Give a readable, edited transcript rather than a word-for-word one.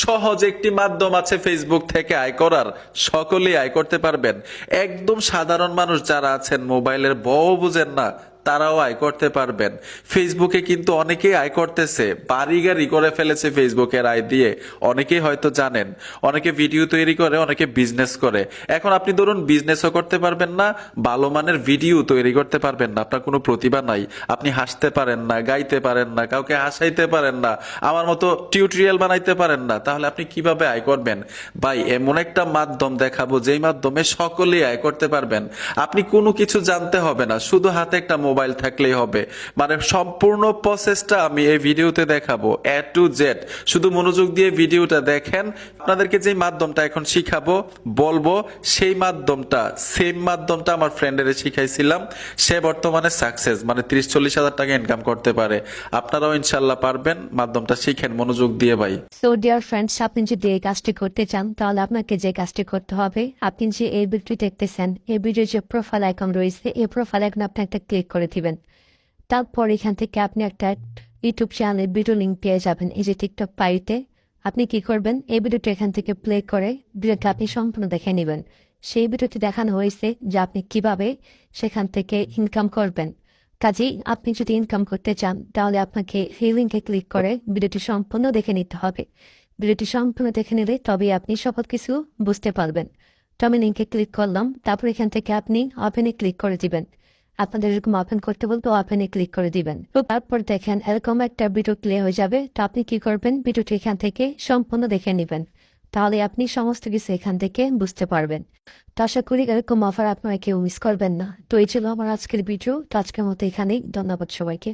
সহজ একটি মাধ্যম আছে ফেসবুক থেকে আয় করার, সকলেই আয় করতে পারবেন। একদম সাধারণ মানুষ যারা আছেন, মোবাইলের বউ বুঝেন না, তারাও আয় করতে পারবেন। ফেসবুকে কিন্তু অনেকেই আয় করতেছে, বাড়ি গাড়ি করে ফেলেছে ফেসবুকের আয় দিয়ে। অনেকেই হয়তো জানেন, অনেকে ভিডিও তৈরি করে, অনেকে বিজনেস করে। এখন আপনি ধরুন বিজনেসও করতে পারবেন না, ভালো মানের ভিডিও তৈরি করতে পারবেন না, আপনার কোনো প্রতিভা নাই, আপনি হাসতে পারেন না, গাইতে পারেন না, কাউকে হাসাইতে পারেন না, আমার মতো টিউটোরিয়াল বানাইতে পারেন না, তাহলে আপনি কিভাবে আয় করবেন? ভাই, এমন একটা মাধ্যম দেখাবো যেই মাধ্যমে সকলেই আয় করতে পারবেন। আপনি কোনো কিছু জানতে হবে না, শুধু হাতে একটা মোবাইল থাকলেই হবে। মানে সম্পূর্ণ প্রসেসটা আমি এই ভিডিওতে দেখাবো, এ টু জেড। শুধু মনোযোগ দিয়ে ভিডিওটা দেখেন। আপনাদেরকে যে মাধ্যমটা এখন শিখাবো, বলবো, সেই মাধ্যমটা, সেম মাধ্যমটা আমার ফ্রেন্ডের শিখাইছিলাম। সে বর্তমানে সাকসেস, মানে 30-40 হাজার টাকা ইনকাম করতে পারে। আপনারাও ইনশাল্লাহ পারবেন। মাধ্যমটা শিখেন মনোযোগ দিয়ে ভাই। সো ডিয়ার ফ্রেন্ডস, আপনি যদি এই কাজটি করতে চান তাহলে আপনাকে যে কাজটি করতে হবে, আপনি যে এই ভিডিওটি দেখতেছেন, এই ভিডিওর যে প্রোফাইল আইকন রয়েছে, এই প্রোফাইল আইকনে আপনি একটা ক্লিক করে দিবেন। তারপর এখান থেকে আপনি একটা ইউটিউব চ্যানেলের ভিডিও লিঙ্ক পেয়ে যাবেন। এই যে টিকটক পাইতে আপনি কি করবেন, এই ভিডিওটি এখান থেকে প্লে করে ভিডিওটি আপনি সম্পূর্ণ দেখে নেবেন। সেই ভিডিওটি দেখানো হয়েছে যে আপনি কিভাবে সেখান থেকে ইনকাম করবেন। কাজেই আপনি যদি ইনকাম করতে চান তাহলে আপনাকে এই লিঙ্কে ক্লিক করে ভিডিওটি সম্পূর্ণ দেখে নিতে হবে। ভিডিওটি সম্পূর্ণ দেখে নিলে তবেই আপনি সকল কিছু বুঝতে পারবেন। তো আমি লিঙ্কে ক্লিক করলাম, তারপর এখান থেকে আপনি ওপেনে ক্লিক করে দিবেন। আপনাদের এরকম ওপেন করতে বলতে ওপেনে ক্লিক করে দিবেন। তো তারপর দেখেন এরকম একটা ভিডিও প্লে হয়ে যাবে। তো আপনি কি করবেন, ভিডিওটি এখান থেকে সম্পূর্ণ দেখে নেবেন, তাহলে আপনি সমস্ত কিছু এখান থেকে বুঝতে পারবেন। তো আশা করি এরকম অফার আপনারা কেউ মিস করবেন না। তো এই ছিল আমার আজকের ভিডিও। তো আজকের মতো এখানেই, ধন্যবাদ সবাইকে।